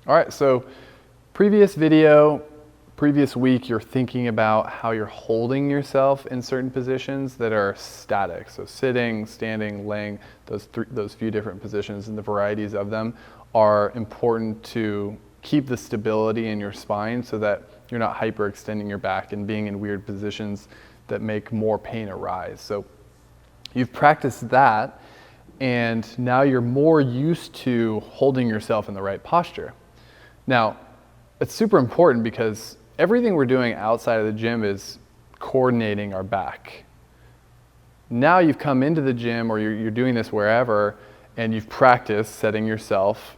All right, so previous video, previous week, you're thinking about how you're holding yourself in certain positions that are static. So sitting, standing, laying, those few different positions and the varieties of them are important to keep the stability in your spine so that you're not hyperextending your back and being in weird positions that make more pain arise. So you've practiced that, and now you're more used to holding yourself in the right posture. Now, it's super important because everything we're doing outside of the gym is coordinating our back. Now you've come into the gym, or you're doing this wherever, and you've practiced setting yourself,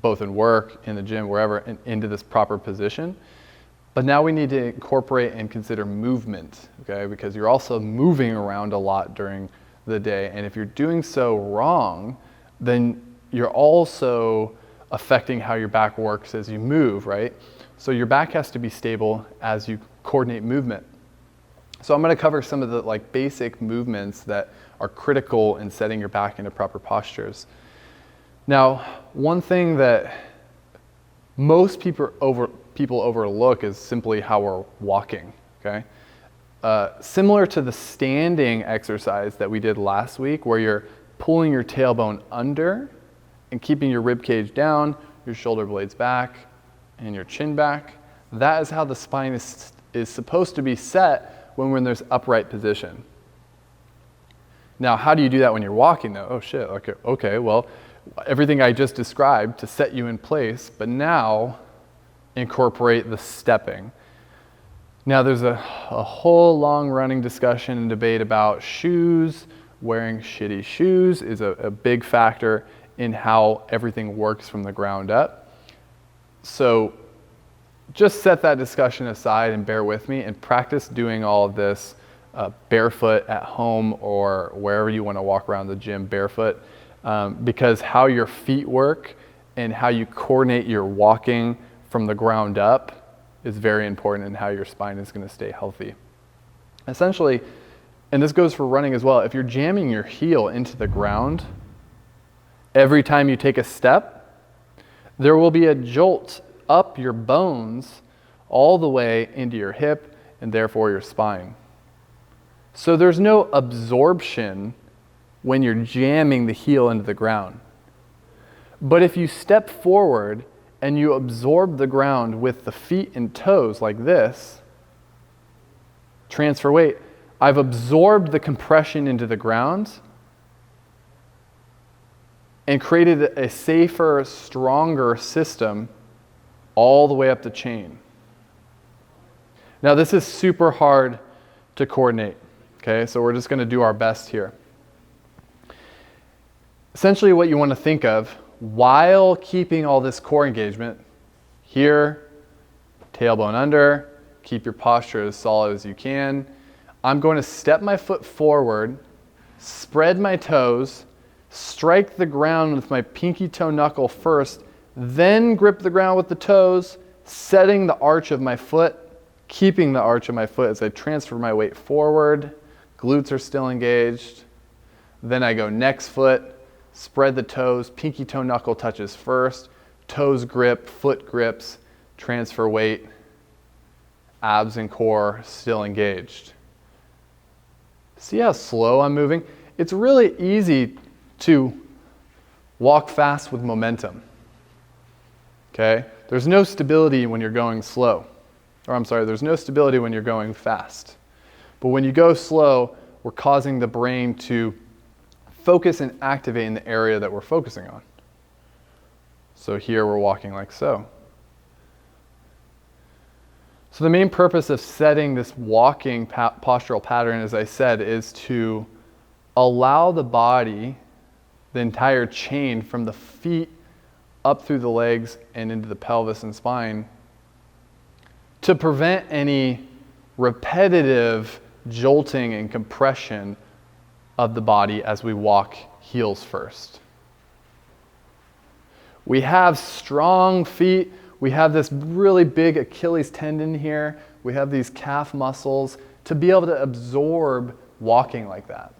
both in work, in the gym, wherever, into this proper position. But now we need to incorporate and consider movement, okay? Because you're also moving around a lot during the day. And if you're doing so wrong, then you're also affecting how your back works as you move, right? So your back has to be stable as you coordinate movement. So I'm going to cover some of the basic movements that are critical in setting your back into proper postures. Now, one thing that most people overlook is simply how we're walking, okay? Similar to the standing exercise that we did last week, where you're pulling your tailbone under and keeping your rib cage down, your shoulder blades back, and your chin back. That is how the spine is supposed to be set when we're in this upright position. Now, how do you do that when you're walking though? Oh shit, okay, well, everything I just described to set you in place, but now incorporate the stepping. Now there's a whole long running discussion and debate about shoes. Wearing shitty shoes is a big factor in how everything works from the ground up. So just set that discussion aside and bear with me and practice doing all of this barefoot at home or wherever you want to walk around the gym barefoot, because how your feet work and how you coordinate your walking from the ground up is very important in how your spine is going to stay healthy. Essentially, and this goes for running as well, if you're jamming your heel into the ground every time you take a step, there will be a jolt up your bones all the way into your hip and therefore your spine. So there's no absorption when you're jamming the heel into the ground. But if you step forward and you absorb the ground with the feet and toes like this, transfer weight, I've absorbed the compression into the ground and created a safer, stronger system all the way up the chain. Now this is super hard to coordinate, okay? So we're just gonna do our best here. Essentially what you wanna think of while keeping all this core engagement, here, tailbone under, keep your posture as solid as you can. I'm going to step my foot forward, spread my toes, strike the ground with my pinky toe knuckle first, then grip the ground with the toes, setting the arch of my foot, keeping the arch of my foot as I transfer my weight forward. Glutes are still engaged. Then I go next foot, spread the toes, pinky toe knuckle touches first, toes grip, foot grips, transfer weight, abs and core still engaged. See how slow I'm moving? It's really easy to walk fast with momentum, okay? There's no stability when you're going slow. There's no stability when you're going fast. But when you go slow, we're causing the brain to focus and activate in the area that we're focusing on. So here we're walking like so. So the main purpose of setting this walking postural pattern, as I said, is to allow the body, the entire chain from the feet up through the legs and into the pelvis and spine, to prevent any repetitive jolting and compression of the body as we walk heels first. We have strong feet. We have this really big Achilles tendon here. We have these calf muscles to be able to absorb walking like that.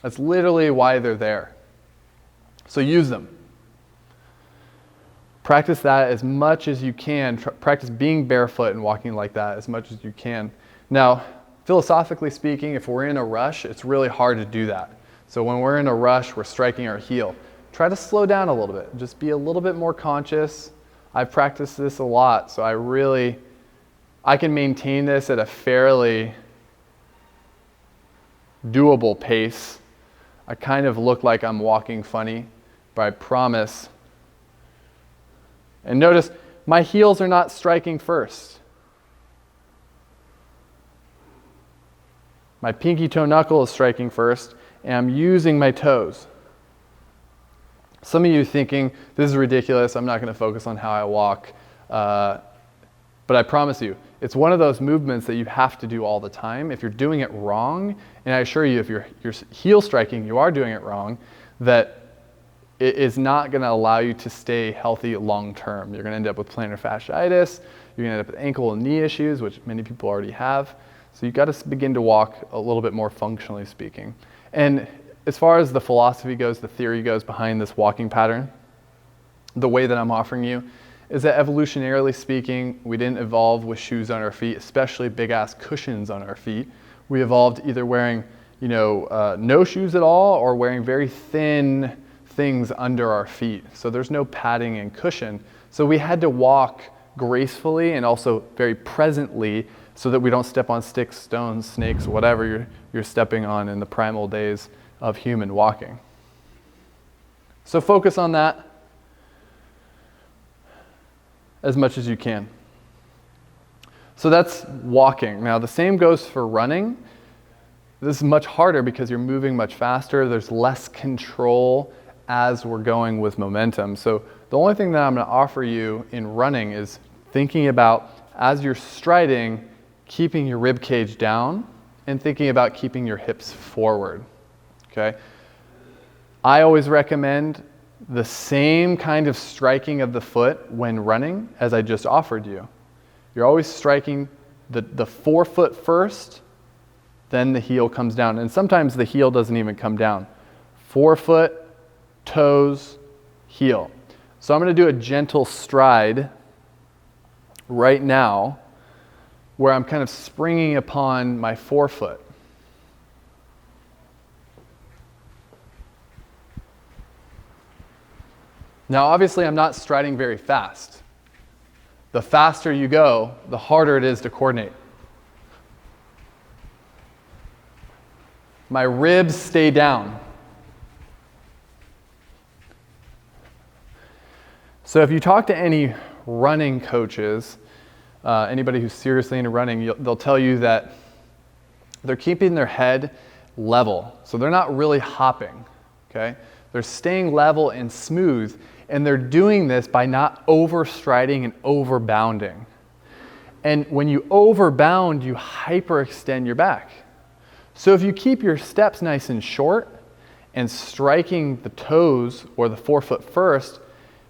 That's literally why they're there. So use them. Practice that as much as you can. Practice being barefoot and walking like that as much as you can. Now, philosophically speaking, if we're in a rush, it's really hard to do that. So when we're in a rush, we're striking our heel. Try to slow down a little bit. Just be a little bit more conscious. I've practiced this a lot, so I can maintain this at a fairly doable pace. I kind of look like I'm walking funny, but I promise. And notice, my heels are not striking first. My pinky toe knuckle is striking first, and I'm using my toes. Some of you thinking, this is ridiculous, I'm not going to focus on how I walk. But I promise you, it's one of those movements that you have to do all the time. If you're doing it wrong, and I assure you, if you're heel striking, you are doing it wrong, that it is not going to allow you to stay healthy long term. You're going to end up with plantar fasciitis, you're going to end up with ankle and knee issues, which many people already have. So you've got to begin to walk a little bit more functionally speaking. And as far as the philosophy goes, the theory goes behind this walking pattern, the way that I'm offering you is that evolutionarily speaking, we didn't evolve with shoes on our feet, especially big ass cushions on our feet. We evolved either wearing, no shoes at all or wearing very thin things under our feet. So there's no padding and cushion. So we had to walk gracefully and also very presently so that we don't step on sticks, stones, snakes, whatever you're stepping on in the primal days of human walking. So focus on that as much as you can. So that's walking. Now the same goes for running. This is much harder because you're moving much faster. There's less control as we're going with momentum. So the only thing that I'm going to offer you in running is thinking about, as you're striding, keeping your rib cage down and thinking about keeping your hips forward. Okay? I always recommend the same kind of striking of the foot when running as I just offered you. You're always striking the forefoot first, then the heel comes down. And sometimes the heel doesn't even come down. Forefoot, toes, heel. So I'm going to do a gentle stride right now where I'm kind of springing upon my forefoot. Now, obviously, I'm not striding very fast. The faster you go, the harder it is to coordinate. My ribs stay down. So if you talk to any running coaches, anybody who's seriously into running, they'll tell you that they're keeping their head level. So they're not really hopping, okay? They're staying level and smooth, and they're doing this by not overstriding and overbounding. And when you overbound, you hyperextend your back. So if you keep your steps nice and short and striking the toes or the forefoot first,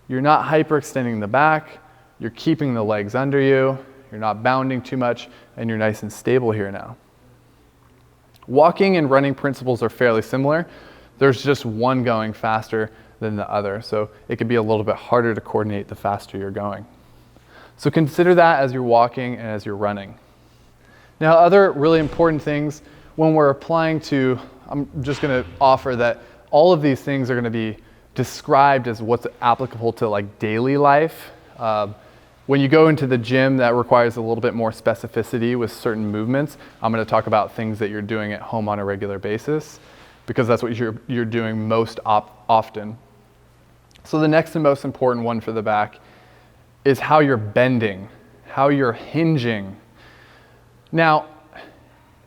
you're not hyperextending the back, you're keeping the legs under you, you're not bounding too much, and you're nice and stable here now. Walking and running principles are fairly similar. There's just one going faster than the other, so it could be a little bit harder to coordinate the faster you're going. So consider that as you're walking and as you're running. Now, other really important things when we're applying to, I'm just going to offer that all of these things are going to be described as what's applicable to like daily life. When you go into the gym, that requires a little bit more specificity with certain movements. I'm going to talk about things that you're doing at home on a regular basis because that's what you're doing most often. So the next and most important one for the back is how you're bending, how you're hinging. Now,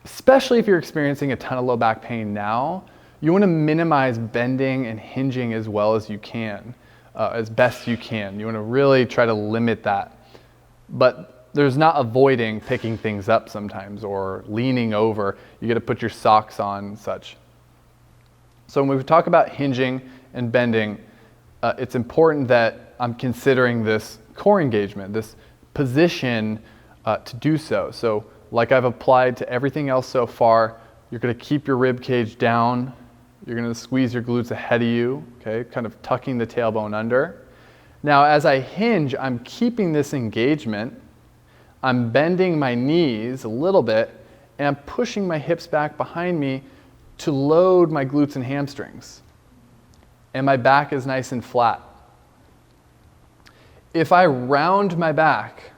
especially if you're experiencing a ton of low back pain now, you want to minimize bending and hinging as well as you can, as best you can. You want to really try to limit that. But there's not avoiding picking things up sometimes or leaning over. You got to put your socks on and such. So when we talk about hinging and bending, it's important that I'm considering this core engagement, this position to do so. So like I've applied to everything else so far, you're going to keep your rib cage down. You're going to squeeze your glutes ahead of you, okay, kind of tucking the tailbone under. Now, as I hinge, I'm keeping this engagement. I'm bending my knees a little bit, and I'm pushing my hips back behind me to load my glutes and hamstrings. And my back is nice and flat. If I round my back,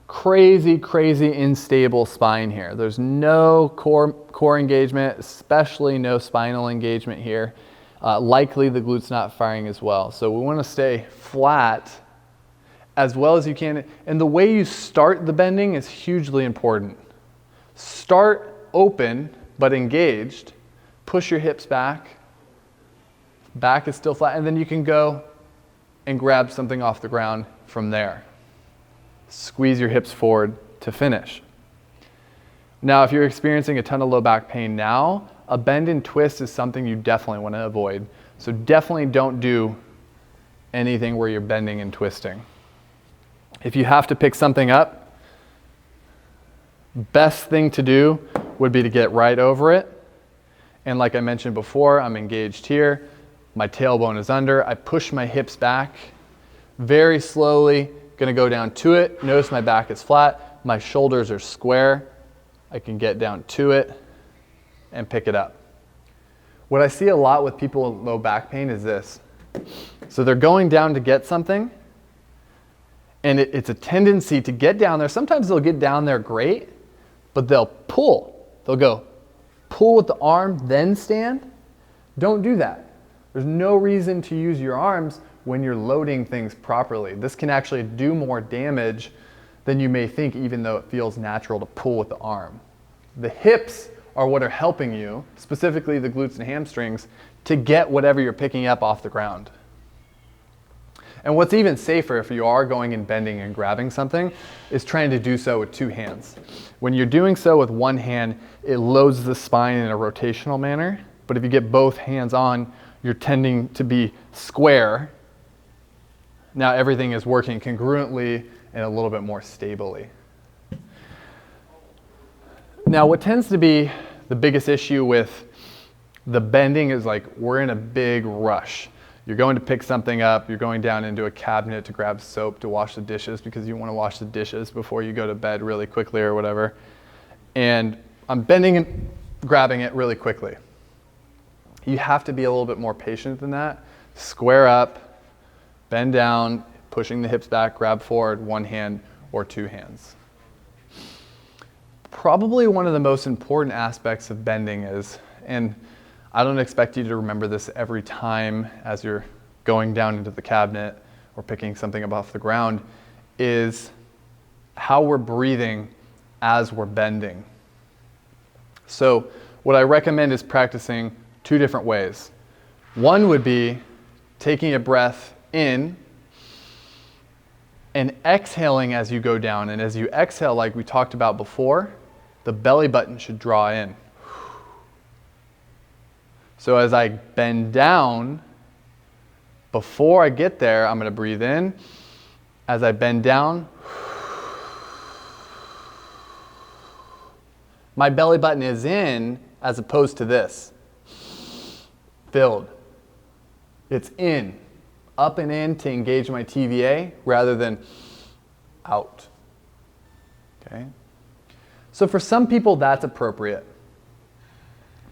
crazy unstable spine here. There's no core engagement, especially no spinal engagement here. Likely the glute's not firing as well. So we want to stay flat as well as you can. And the way you start the bending is hugely important. Start open but engaged. Push your hips back. Back is still flat. And then you can go and grab something off the ground from there. Squeeze your hips forward to finish. Now, if you're experiencing a ton of low back pain now, a bend and twist is something you definitely want to avoid. So definitely don't do anything where you're bending and twisting. If you have to pick something up, best thing to do would be to get right over it. And like I mentioned before, I'm engaged here. My tailbone is under. I push my hips back very slowly. Going to go down to it. Notice my back is flat. My shoulders are square. I can get down to it and pick it up. What I see a lot with people with low back pain is this. So they're going down to get something, and it's a tendency to get down there. Sometimes they'll get down there great, but they'll pull. They'll go pull with the arm, then stand. Don't do that. There's no reason to use your arms when you're loading things properly. This can actually do more damage than you may think, even though it feels natural to pull with the arm. The hips are what are helping you, specifically the glutes and hamstrings, to get whatever you're picking up off the ground. And what's even safer if you are going and bending and grabbing something is trying to do so with two hands. When you're doing so with one hand, it loads the spine in a rotational manner, but if you get both hands on, you're tending to be square. Now everything is working congruently and a little bit more stably. Now what tends to be the biggest issue with the bending is like we're in a big rush. You're going to pick something up, you're going down into a cabinet to grab soap to wash the dishes because you want to wash the dishes before you go to bed really quickly or whatever. And I'm bending and grabbing it really quickly. You have to be a little bit more patient than that. Square up, bend down, pushing the hips back, grab forward, one hand or two hands. Probably one of the most important aspects of bending is, and I don't expect you to remember this every time as you're going down into the cabinet or picking something up off the ground, is how we're breathing as we're bending. So what I recommend is practicing two different ways. One would be taking a breath in and exhaling as you go down. And as you exhale, like we talked about before, the belly button should draw in. So as I bend down, before I get there, I'm going to breathe in. As I bend down, my belly button is in as opposed to this. Filled. It's in. Up and in to engage my TVA rather than out. Okay? So for some people, that's appropriate.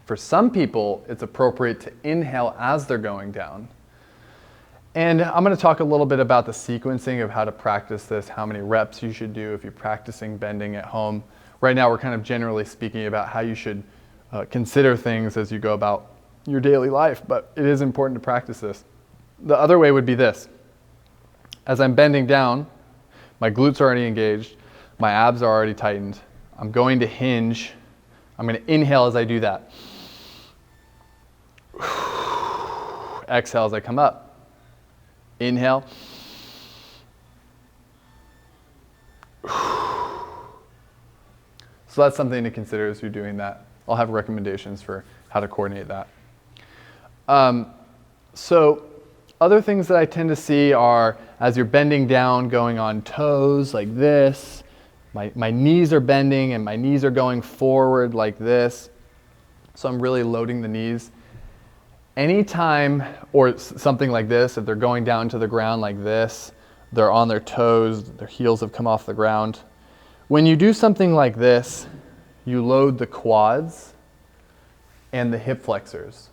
For some people, it's appropriate to inhale as they're going down. And I'm going to talk a little bit about the sequencing of how to practice this, how many reps you should do if you're practicing bending at home. Right now, we're kind of generally speaking about how you should consider things as you go about your daily life, but it is important to practice this. The other way would be this. As I'm bending down, my glutes are already engaged, my abs are already tightened. I'm going to hinge. I'm going to inhale as I do that. Exhale as I come up. Inhale. So that's something to consider as you're doing that. I'll have recommendations for how to coordinate that. So other things that I tend to see are as you're bending down, going on toes like this. My knees are bending and my knees are going forward like this. So I'm really loading the knees. anytime, or something like this, if they're going down to the ground like this, they're on their toes, their heels have come off the ground. When you do something like this, you load the quads and the hip flexors.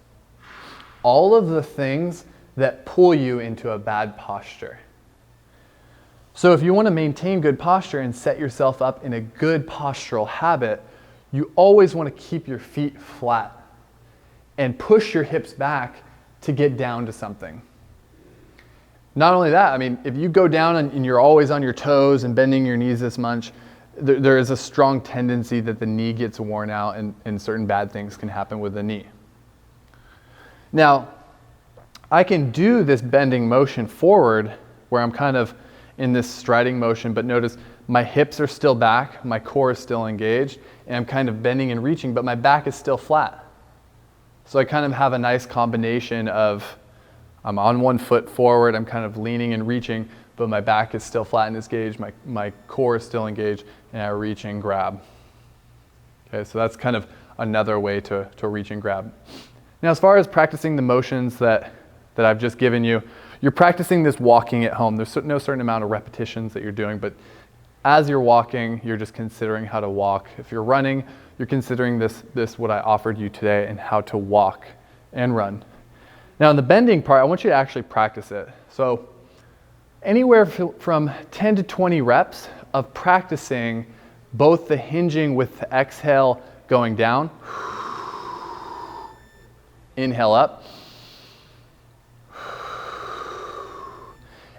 All of the things that pull you into a bad posture. So if you want to maintain good posture and set yourself up in a good postural habit, you always want to keep your feet flat and push your hips back to get down to something. Not only that, I mean, if you go down and you're always on your toes and bending your knees this much, there is a strong tendency that the knee gets worn out and certain bad things can happen with the knee. Now, I can do this bending motion forward where I'm kind of in this striding motion, but notice my hips are still back, my core is still engaged, and I'm kind of bending and reaching, but my back is still flat. So I kind of have a nice combination of I'm on one foot forward, I'm kind of leaning and reaching, but my back is still flat and engaged, my core is still engaged, and I reach and grab. Okay, so that's kind of another way to reach and grab. Now, as far as practicing the motions that I've just given you, you're practicing this walking at home. There's no certain amount of repetitions that you're doing, but as you're walking, you're just considering how to walk. If you're running, you're considering this what I offered you today and how to walk and run. Now, in the bending part, I want you to actually practice it. So anywhere from 10 to 20 reps of practicing both the hinging with the exhale going down, inhale up,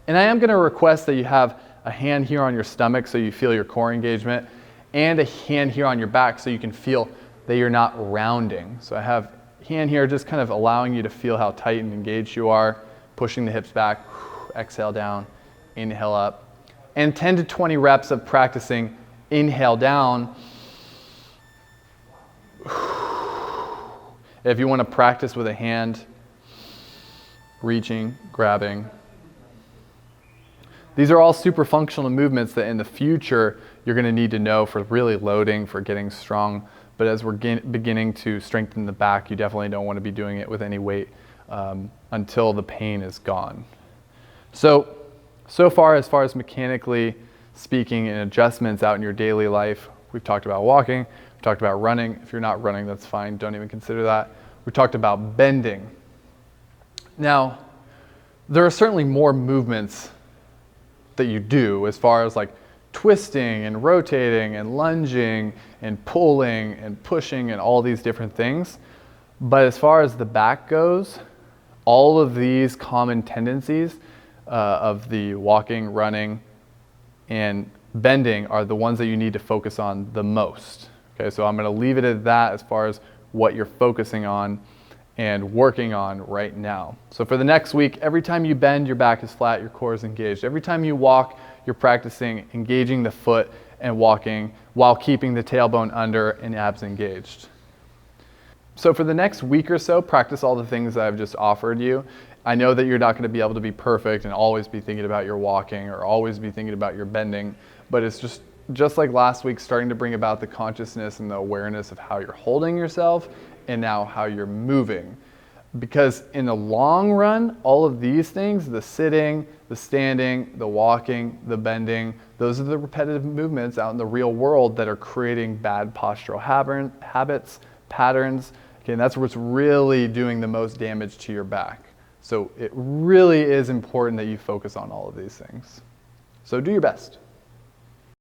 and I am going to request that you have a hand here on your stomach so you feel your core engagement, and a hand here on your back so you can feel that you're not rounding. So I have hand here just kind of allowing you to feel how tight and engaged you are, pushing the hips back, exhale down, inhale up, and 10 to 20 reps of practicing inhale down. If you want to practice with a hand, reaching, grabbing. These are all super functional movements that in the future you're going to need to know for really loading, for getting strong. But as we're beginning to strengthen the back, you definitely don't want to be doing it with any weight until the pain is gone. So far as mechanically speaking and adjustments out in your daily life, we've talked about walking, we've talked about running. If you're not running, that's fine. Don't even consider that. We talked about bending. Now, there are certainly more movements that you do as far as like twisting and rotating and lunging and pulling and pushing and all these different things. But as far as the back goes, all of these common tendencies of the walking, running, and bending are the ones that you need to focus on the most. Okay, so I'm going to leave it at that as far as what you're focusing on and working on right now. So for the next week, every time you bend, your back is flat, your core is engaged. Every time you walk, you're practicing engaging the foot and walking while keeping the tailbone under and abs engaged. So for the next week or so, practice all the things that I've just offered you. I know that you're not going to be able to be perfect and always be thinking about your walking or always be thinking about your bending, but it's just like last week, starting to bring about the consciousness and the awareness of how you're holding yourself and now how you're moving. Because in the long run, all of these things, the sitting, the standing, the walking, the bending, those are the repetitive movements out in the real world that are creating bad postural habits, patterns. Okay, and that's what's really doing the most damage to your back. So it really is important that you focus on all of these things. So do your best.